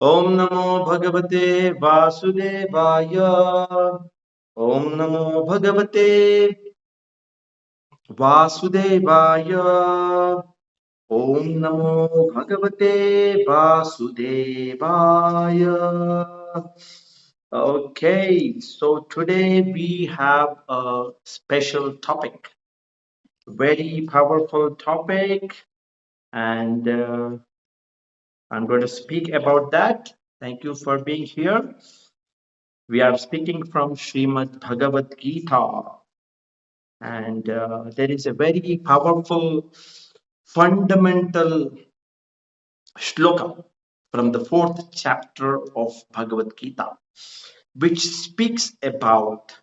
Om Namo Bhagavate Vasudevaya. Om Namo Bhagavate Vasudevaya. Om Namo Bhagavate Vasudevaya. Okay, so today we have a special topic, very powerful topic, and I'm going to speak about that. Thank you for being here. We are speaking from Srimad Bhagavad Gita, and there is a very powerful, fundamental shloka from the fourth chapter of Bhagavad Gita, which speaks about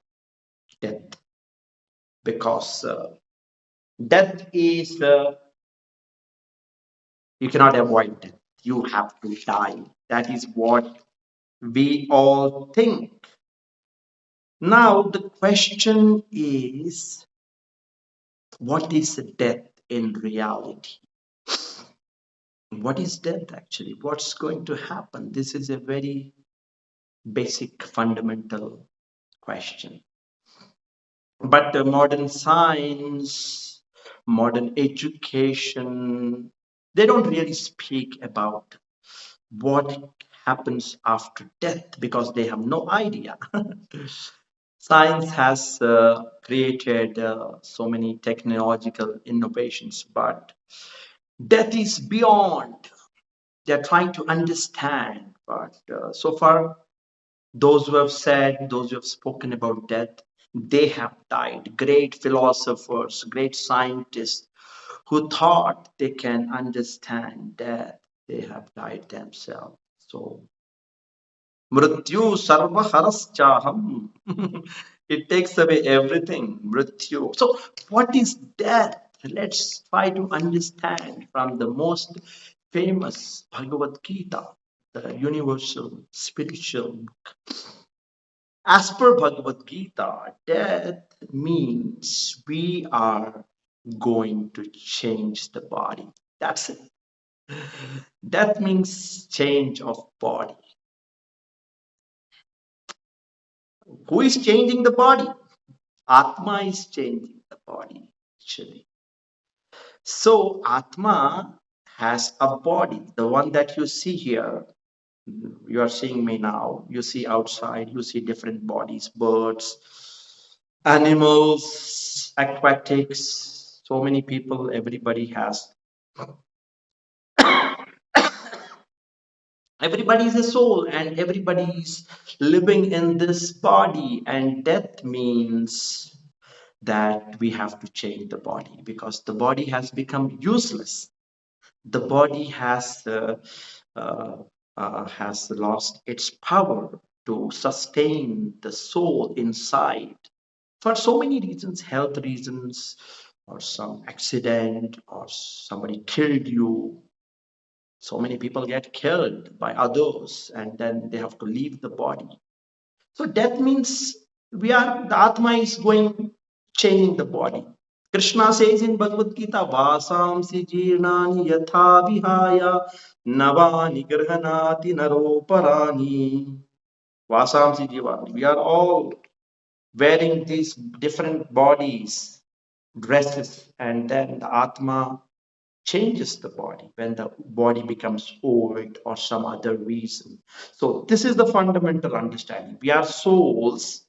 death, because death is, you cannot avoid death. You have to die. That is what we all think. Now, the question is, what is death in reality? What is death actually? What's going to happen? This is a very basic, fundamental question. But the modern science, modern education, they don't really speak about what happens after death because they have no idea. Science has created so many technological innovations, but death is beyond. They're trying to understand, but so far, those who have said, those who have spoken about death, they have died. Great philosophers, great scientists who thought they can understand death, they have died themselves. So, Mrityu sarva haraschaham. It takes away everything. Mrityu. So, what is death? Let's try to understand from the most famous Bhagavad Gita, the universal spiritual book. As per Bhagavad Gita, death means we are going to change the body. That's it. Death means change of body. Who is changing the body? Atma is changing the body, actually. So, Atma has a body, the one that you see here. You are seeing me now. You see outside, you see different bodies, birds, animals, aquatics, so many people, everybody has. Everybody is a soul and everybody is living in this body, and death means that we have to change the body because the body has become useless. The body uh, has lost its power to sustain the soul inside for so many reasons, health reasons, or some accident, or somebody killed you. So many people get killed by others and then they have to leave the body. So death means the Atma is going, changing the body. Krishna says in Bhagavad Gita, Vasamsi jirnani yatha vihaya navani grhanati naroparani. Vasamsi jivani. We are all wearing these different bodies, dresses, and then the Atma changes the body when the body becomes old or some other reason. So this is the fundamental understanding. We are souls,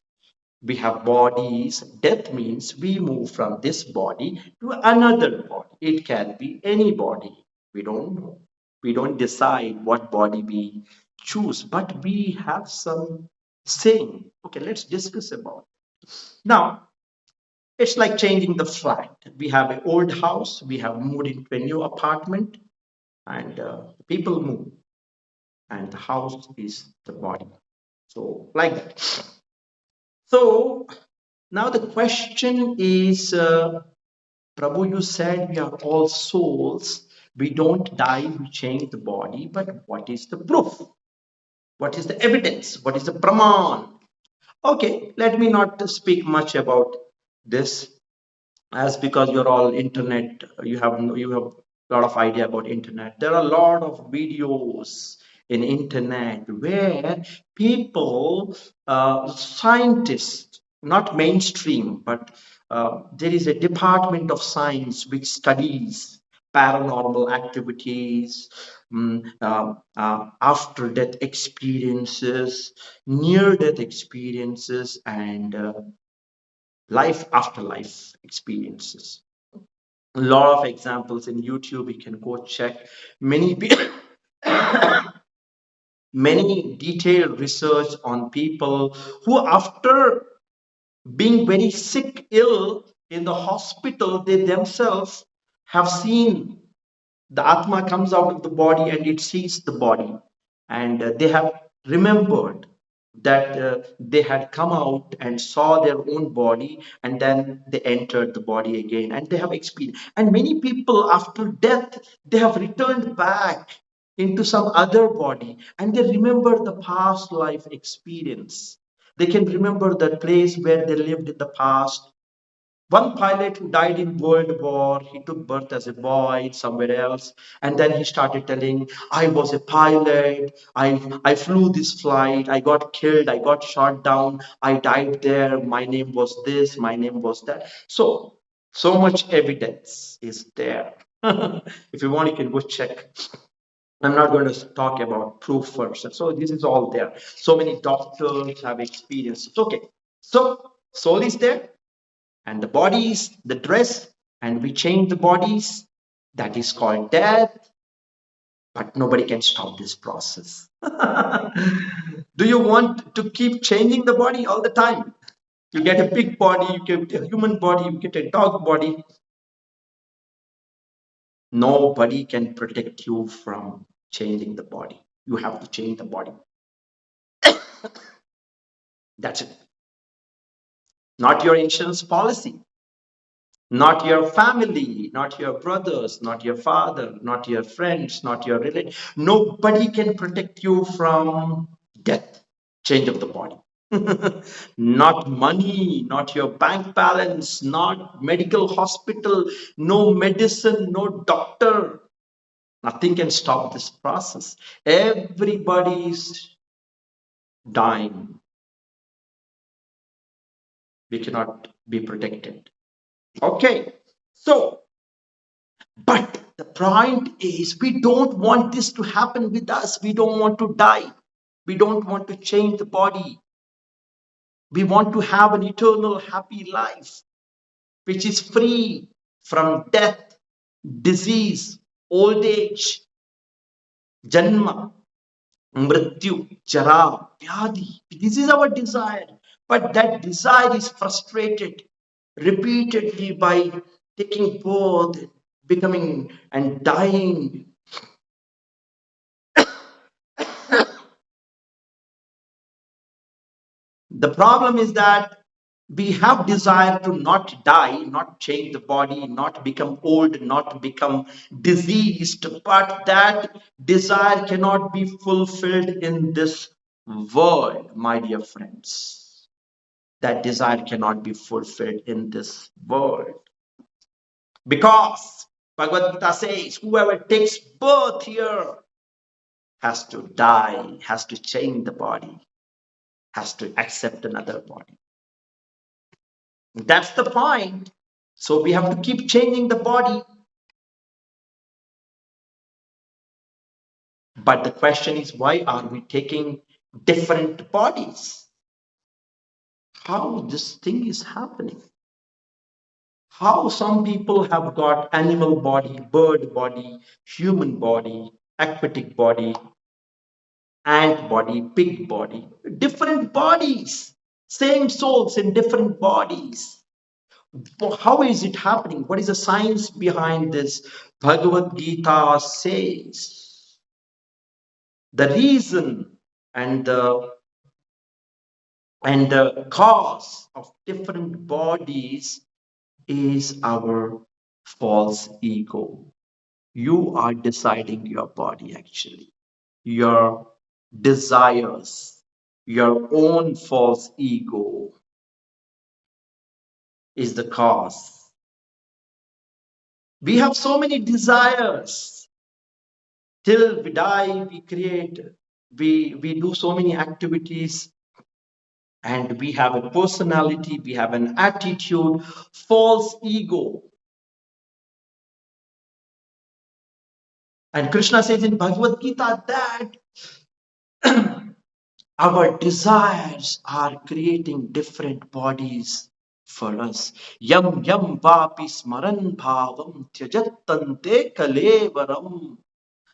we have bodies. Death means we move from this body to another body. It can be any body. We don't know. We don't decide what body we choose, but we have some saying. Okay, let's discuss about it. Now, it's like changing the flat. We have an old house, we have moved into a new apartment, and people move, and the house is the body. So, like that. So, now the question is, Prabhu, you said we are all souls. We don't die, we change the body, but what is the proof? What is the evidence? What is the praman? Okay, let me not speak much about this, as because you're all internet, you have a lot of idea about internet. There are a lot of videos in internet, where people, scientists, not mainstream, but there is a department of science which studies paranormal activities, after death experiences, near death experiences, and life after life experiences. A lot of examples in YouTube, you can go check many many detailed research on people who, after being very sick, ill in the hospital, they themselves have seen the atma comes out of the body and it sees the body, and they have remembered that they had come out and saw their own body, and then they entered the body again, and they have experienced. And many people after death, they have returned back into some other body, and they remember the past life experience. They can remember the place where they lived in the past. One pilot who died in World War, he took birth as a boy somewhere else, and then he started telling, I was a pilot, I flew this flight, I got killed, I got shot down, I died there, my name was this, my name was that. So much evidence is there. If you want, you can go check. I'm not going to talk about proof first. So this is all there. So many doctors have experienced. Okay. So soul is there, and the body is the dress, and we change the bodies. That is called death, but nobody can stop this process. Do you want to keep changing the body all the time? You get a pig body, you get a human body, you get a dog body. Nobody can protect you from changing the body. You have to change the body. That's it. Not your insurance policy, not your family, not your brothers, not your father, not your friends, not your relatives. Nobody can protect you from death, change of the body. Not money, not your bank balance, not medical hospital, no medicine, no doctor. Nothing can stop this process. Everybody's dying. We cannot be protected. Okay. So, but the point is, we don't want this to happen with us. We don't want to die. We don't want to change the body. We want to have an eternal happy life, which is free from death, disease, old age, janma, mrityu, jara, vyadi. This is our desire. But that desire is frustrated repeatedly by taking birth, becoming and dying. The problem is that we have desire to not die, not change the body, not become old, not become diseased, but that desire cannot be fulfilled in this world, my dear friends. That desire cannot be fulfilled in this world. Because Bhagavad Gita says, whoever takes birth here has to die, has to change the body, has to accept another body. That's the point. So we have to keep changing the body. But the question is, why are we taking different bodies? How this thing is happening? How some people have got animal body, bird body, human body, aquatic body, ant body, pig body, different bodies, same souls in different bodies. How is it happening? What is the science behind this? Bhagavad Gita says the reason and the cause of different bodies is our false ego. You are deciding your body actually. Your desires, your own false ego is the cause. We have so many desires. Till we die, we create we do so many activities, and we have a personality, we have an attitude, false ego. And Krishna says in Bhagavad Gita that our desires are creating different bodies for us. Yam yam vapi smaran bhavam tyajattante kalevaram.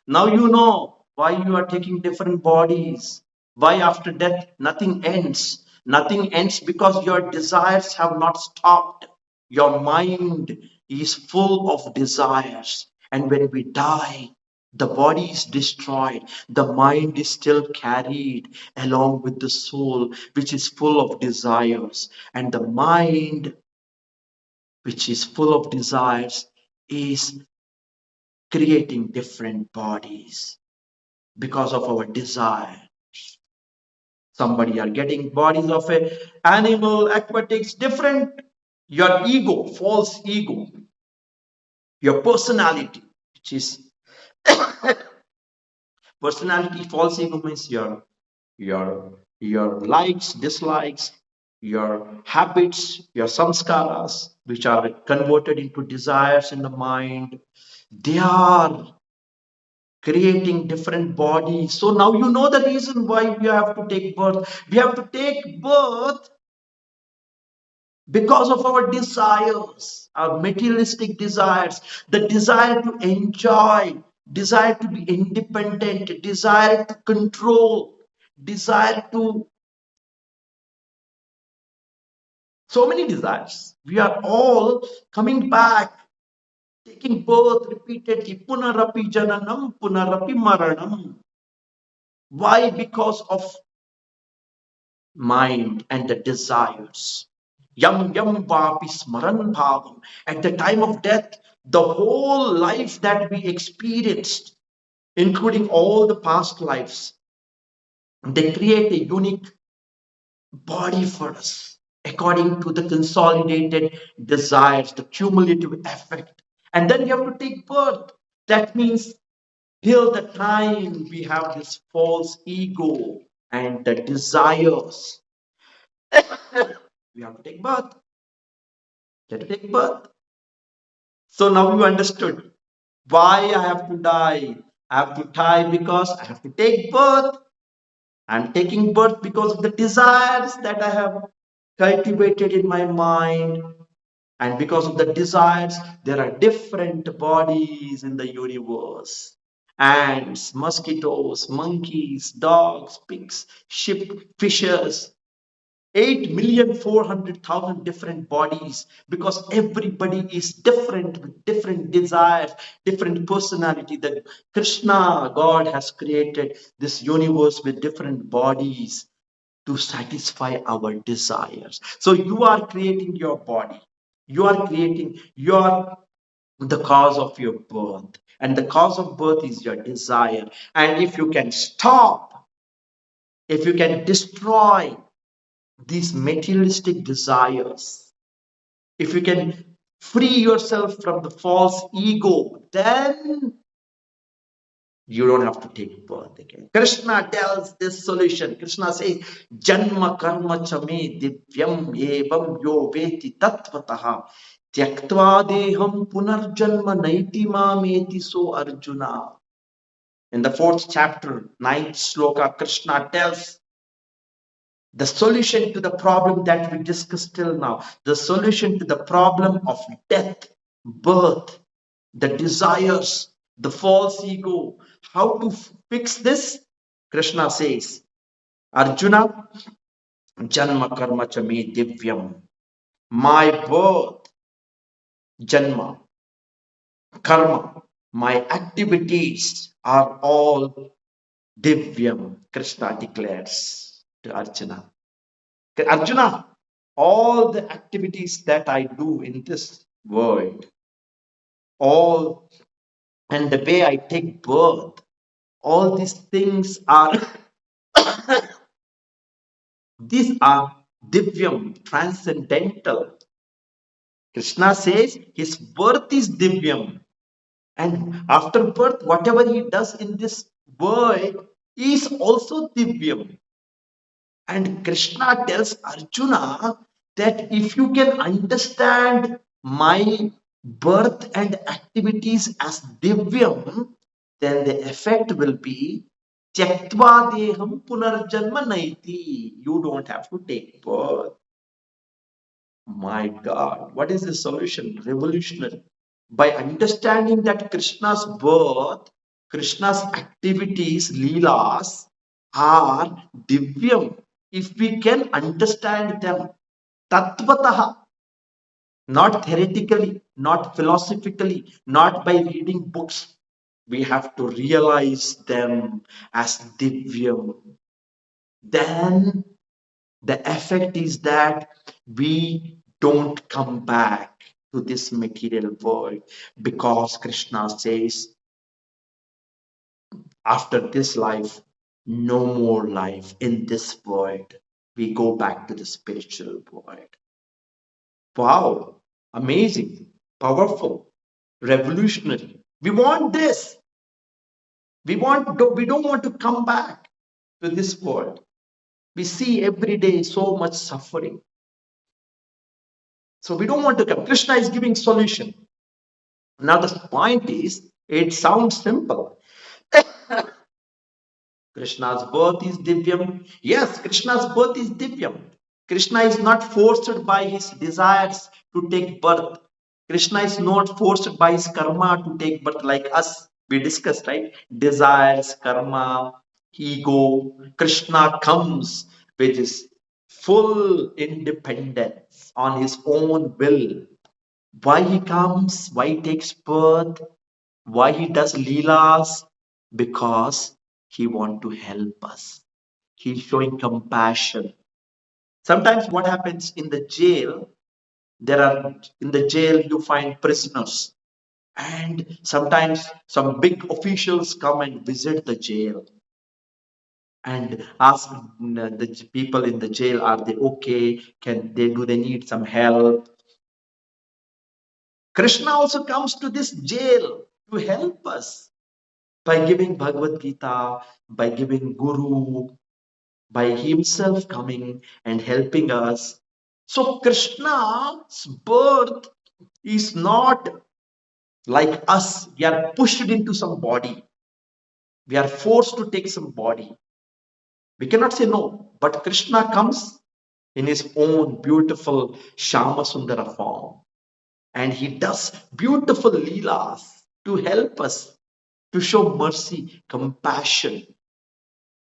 Now you know why you are taking different bodies. Why after death nothing ends. Nothing ends because your desires have not stopped. Your mind is full of desires. And when we die, the body is destroyed. The mind is still carried along with the soul, which is full of desires. And the mind, which is full of desires, is creating different bodies because of our desire. Somebody are getting bodies of a animal, aquatics, different. Your ego, false ego, your personality, which is personality, false ego means your likes, dislikes, your habits, your samskaras, which are converted into desires in the mind. They are creating different bodies. So now you know the reason why we have to take birth. We have to take birth because of our desires, our materialistic desires, the desire to enjoy, desire to be independent, desire to control, desire to so many desires. We are all coming back, taking birth repeatedly, punarapi jananam, punarapi maranam. Why? Because of mind and the desires. Yam yam vapi smaran bhavam. At the time of death, the whole life that we experienced, including all the past lives, they create a unique body for us according to the consolidated desires, the cumulative effect. And then you have to take birth. That means till the time we have this false ego and the desires, we have to take birth. You have to take birth. So now you understood why I have to die. I have to die because I have to take birth. I'm taking birth because of the desires that I have cultivated in my mind. And because of the desires, there are different bodies in the universe. Ants, mosquitoes, monkeys, dogs, pigs, sheep, fishes, 8,400,000 different bodies, because everybody is different with different desires, different personality. That Krishna, God, has created this universe with different bodies to satisfy our desires. So you are creating your body. You are creating your the cause of your birth. And the cause of birth is your desire. And if you can stop, if you can destroy these materialistic desires, if you can free yourself from the false ego, then you don't have to take birth again. Krishna tells this solution. Krishna says, janma karma chame divyam evam yo veti tattvataha tyaktva deham punarjanma naiti mameti so Arjuna. In the fourth chapter, ninth sloka, Krishna tells the solution to the problem that we discussed till now, the solution to the problem of death, birth, the desires, the false ego. How to fix this? Krishna says, Arjuna, janma karma cha me divyam. My birth, janma, karma, my activities are all divyam, Krishna declares to Arjuna. Arjuna, all the activities that I do in this world, all and the way I take birth, all these things are these are divyam, transcendental. Krishna says his birth is divyam, and after birth, whatever he does in this world, is also divyam. And Krishna tells Arjuna that if you can understand my birth and activities as divyam, then the effect will be tyaktva deham punarjanma naiti. You don't have to take birth. My God, what is the solution? Revolutionary. By understanding that Krishna's birth, Krishna's activities, leelas, are divyam. If we can understand them, tattvataha, not theoretically, not philosophically, not by reading books, we have to realize them as divyam. Then the effect is that we don't come back to this material world, because Krishna says after this life, no more life in this world. We go back to the spiritual world. Wow, amazing, powerful, revolutionary. We want this. We don't want to come back to this world. We see every day so much suffering. So we don't want to come. Krishna is giving solution. Now the point is, it sounds simple. Krishna's birth is divyam. Yes, Krishna's birth is divyam. Krishna is not forced by his desires to take birth. Krishna is not forced by his karma to take birth like us. We discussed, right? Desires, karma, ego. Krishna comes with his full independence on his own will. Why he comes, why he takes birth, why he does leelas? Because he wants to help us. He's showing compassion. Sometimes what happens in the jail, there are in the jail you find prisoners, and sometimes some big officials come and visit the jail and ask the people in the jail, are they okay? Can they do they need some help? Krishna also comes to this jail to help us by giving Bhagavad Gita, by giving Guru, by himself coming and helping us. So Krishna's birth is not like us. We are pushed into some body. We are forced to take some body. We cannot say no. But Krishna comes in his own beautiful Shama Sundara form. And he does beautiful leelas to help us, to show mercy, compassion.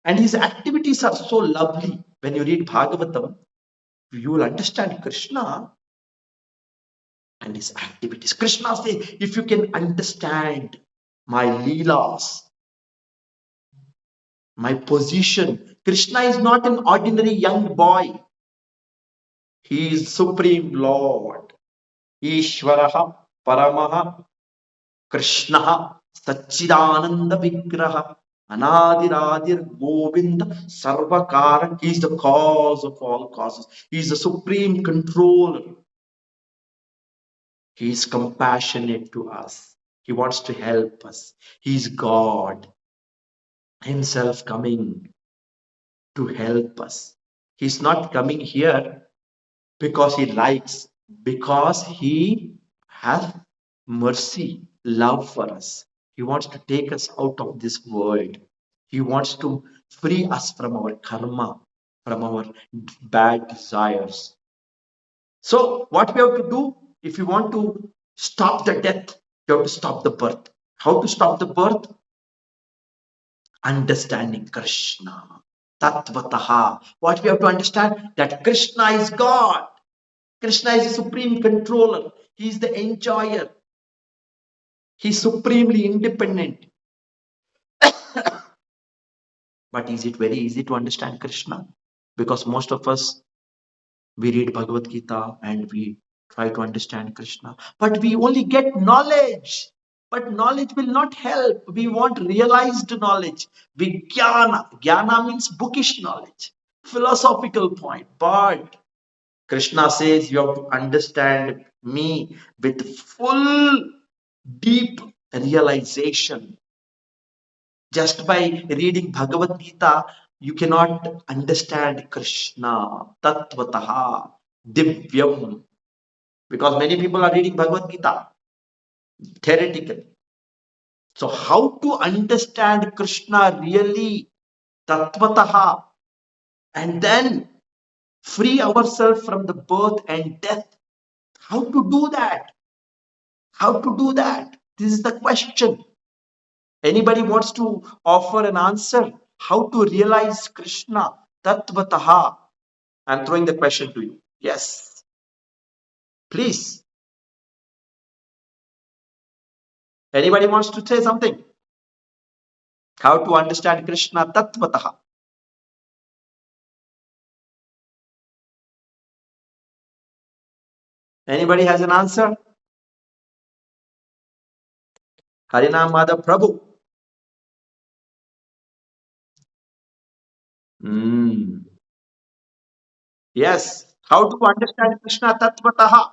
And his activities are so lovely. When you read Bhagavatam, you will understand Krishna and his activities. Krishna says, if you can understand my leelas, my position, Krishna is not an ordinary young boy. He is Supreme Lord. Ishvaraha Paramaha Krishna Satchidananda Vigraha Anadiradir Govinda Sarvakara. He is the cause of all causes. He is the supreme controller. He is compassionate to us. He wants to help us. He is God himself coming to help us. He's not coming here because he likes, because he has mercy, love for us. He wants to take us out of this world. He wants to free us from our karma, from our bad desires. So, what we have to do if you want to stop the death, you have to stop the birth. How to stop the birth? Understanding Krishna. Tattvataha. What we have to understand? That Krishna is God. Krishna is the supreme controller. He is the enjoyer. He is supremely independent. But is it very easy to understand Krishna? Because most of us, we read Bhagavad Gita and we try to understand Krishna. But we only get knowledge. But knowledge will not help. We want realized knowledge. Vijnana. Jnana means bookish knowledge, philosophical point. But Krishna says you have to understand me with full, deep realization. Just by reading Bhagavad Gita, you cannot understand Krishna, Tattvataha, Divyam. Because many people are reading Bhagavad Gita theoretically. So, how to understand Krishna really, Tattvataha, and then free ourselves from the birth and death? How to do that? How to do that? This is the question. Anybody wants to offer an answer? How to realize Krishna Tattvataha? I'm throwing the question to you. Yes, please. Anybody wants to say something? How to understand Krishna Tattvataha? Anybody has an answer? Harinam Madhav Prabhu. Hmm. Yes. How to understand Krishna Tattvataha?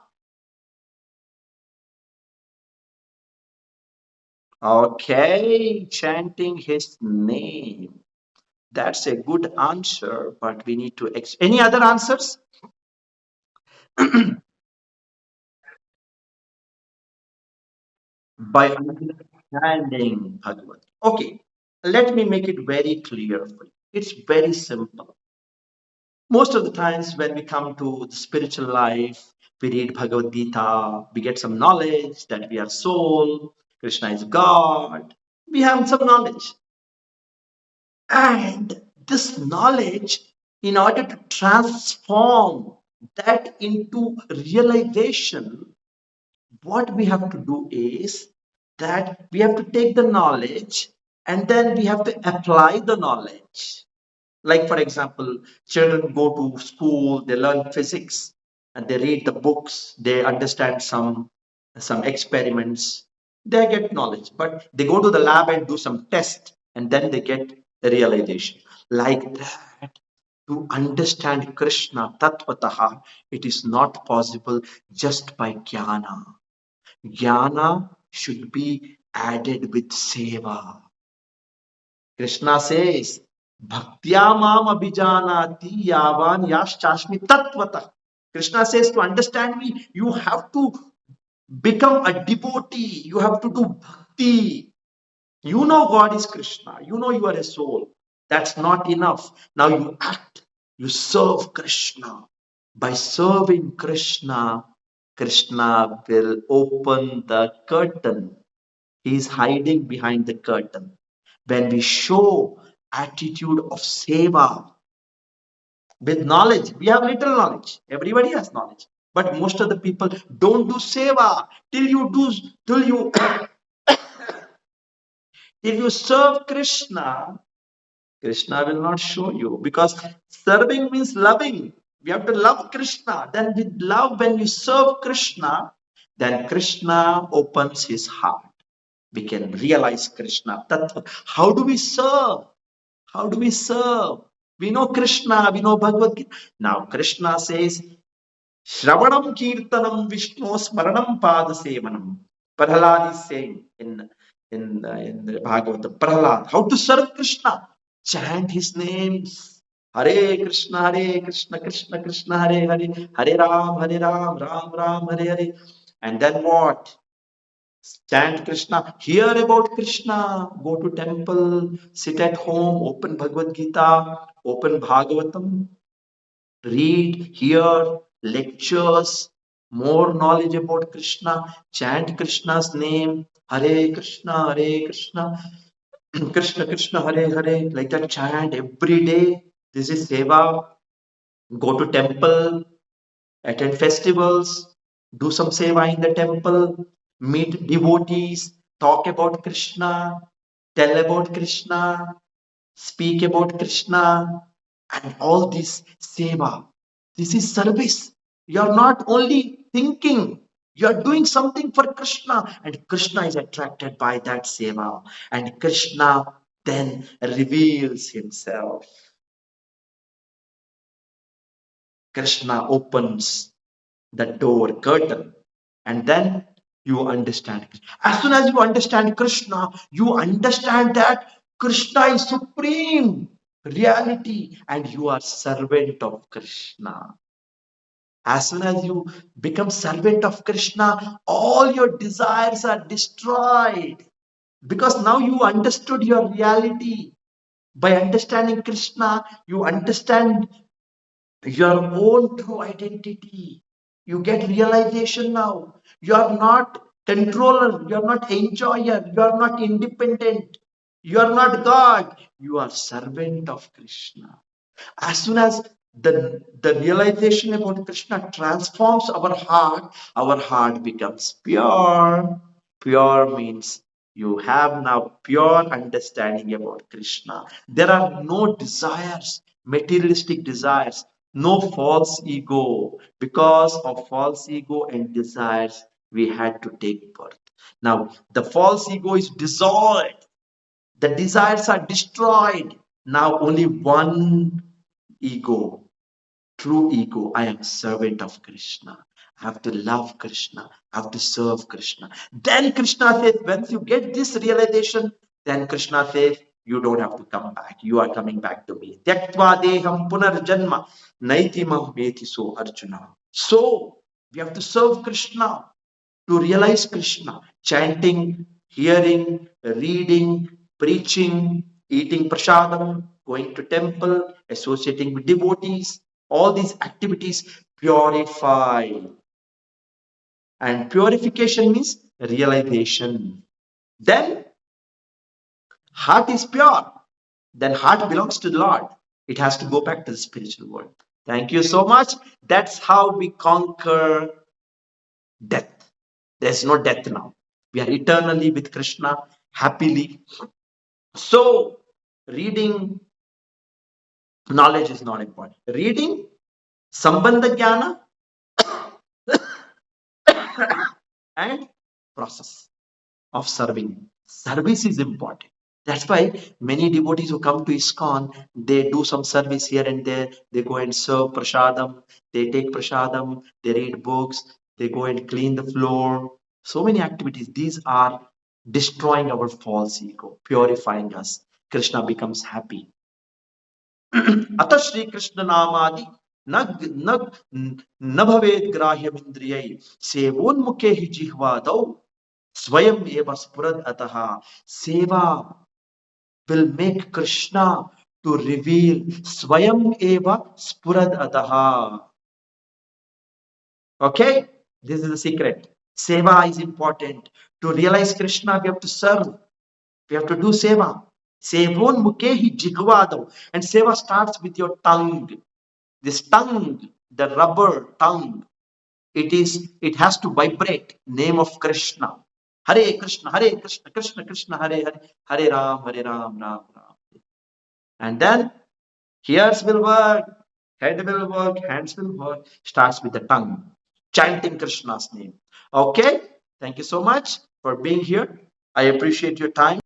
Okay, chanting his name. That's a good answer, but we need to. Any other answers? By understanding Bhagavad. Okay, let me make it very clear for you. It's very simple. Most of the times when we come to the spiritual life, we read Bhagavad Gita, we get some knowledge that we are soul, Krishna is God. We have some knowledge. And this knowledge, in order to transform that into realization, what we have to do is that we have to take the knowledge and then we have to apply the knowledge. Like, for example, children go to school, they learn physics and they read the books, they understand some experiments, they get knowledge. But they go to the lab and do some test and then they get the realization. Like that, to understand Krishna Tattvataha, it is not possible just by jnana. Jnana should be added with seva. Krishna says, Bhaktya mam abhijanati yavan yaschashmi tattvata. Krishna says, to understand me, you have to become a devotee. You have to do bhakti. You know God is Krishna. You know you are a soul. That's not enough. Now you act. You serve Krishna. By serving Krishna, Krishna will open the curtain. He is hiding behind the curtain. When we show attitude of seva with knowledge, we have little knowledge. Everybody has knowledge. But most of the people don't do seva till you till you serve Krishna. Krishna will not show you because serving means loving. We have to love Krishna. Then with love, when we serve Krishna, then Krishna opens his heart. We can realize Krishna. How do we serve? How do we serve? We know Krishna, we know Bhagavad Gita. Now Krishna says, Shravanam Kirtanam Vishnu Smaranam Pada Sevanam. Prahlad is saying in the Bhagavatam, Prahlad, how to serve Krishna? Chant his names. Hare Krishna, Krishna Krishna, Hare Ram, Ram Ram, Hare Hare. And then what? Chant Krishna, hear about Krishna, go to temple, sit at home, open Bhagavad Gita, open Bhagavatam, read, hear lectures, more knowledge about Krishna, chant Krishna's name, Hare Krishna, Krishna Krishna, Hare Hare, like that chant every day. This is seva. Go to temple, attend festivals, do some seva in the temple, meet devotees, talk about Krishna, tell about Krishna, speak about Krishna, and all this seva. This is service. You are not only thinking, you are doing something for Krishna, and Krishna is attracted by that seva, and Krishna then reveals himself. Krishna opens the door curtain, and then you understand. As soon as you understand Krishna, you understand that Krishna is supreme reality and you are servant of Krishna. As soon as you become servant of Krishna, all your desires are destroyed because now you understood your reality. By understanding Krishna, you understand your own true identity. You get realization now. You are not controller, you are not enjoyer, you are not independent, you are not God, you are servant of Krishna. As soon as the realization about Krishna transforms our heart becomes pure. Pure means you have now pure understanding about Krishna. There are no desires, materialistic desires, no false ego. Because of false ego and desires, we had to take birth. Now, the false ego is dissolved, the desires are destroyed. Now, only one ego, true ego. I am servant of Krishna. I have to love Krishna. I have to serve Krishna. Then Krishna says, once you get this realization, then Krishna says, you don't have to come back. You are coming back to me. Tyaktva deham punarjanma naiti mahmeti so Arjuna. So we have to serve Krishna to realize Krishna. Chanting, hearing, reading, preaching, eating prasadam, going to temple, associating with devotees, all these activities purify. And purification means realization. Then heart is pure. Then heart belongs to the Lord. It has to go back to the spiritual world. Thank you so much. That's how we conquer death. There's no death now. We are eternally with Krishna, happily. So, reading knowledge is not important. Reading Sambandha Jnana and process of serving. Service is important. That's why many devotees who come to ISKCON, they do some service here and there. They go and serve prasadam. They take prasadam. They read books. They go and clean the floor. So many activities. These are destroying our false ego, purifying us. Krishna becomes happy. अतः श्री कृष्ण नामादि न न न भवेद ग्राह्यमिंद्रियै सेवोन्मुखे हि जिह्वादौ स्वयं एव स्फुरद अतः सेवा will make Krishna to reveal swayam eva spurad ataha. Okay, this is the secret. Seva is important. To realize Krishna, we have to serve. We have to do seva. Sevon mukehi jigvado. And seva starts with your tongue. This tongue, the rubber tongue, it has to vibrate name of Krishna. Hare Krishna, Krishna Krishna, Hare Hare, Hare Ram, Ram Ram. And then ears will work, head will work, hands will work. Starts with the tongue, chanting Krishna's name. Okay, thank you so much for being here. I appreciate your time.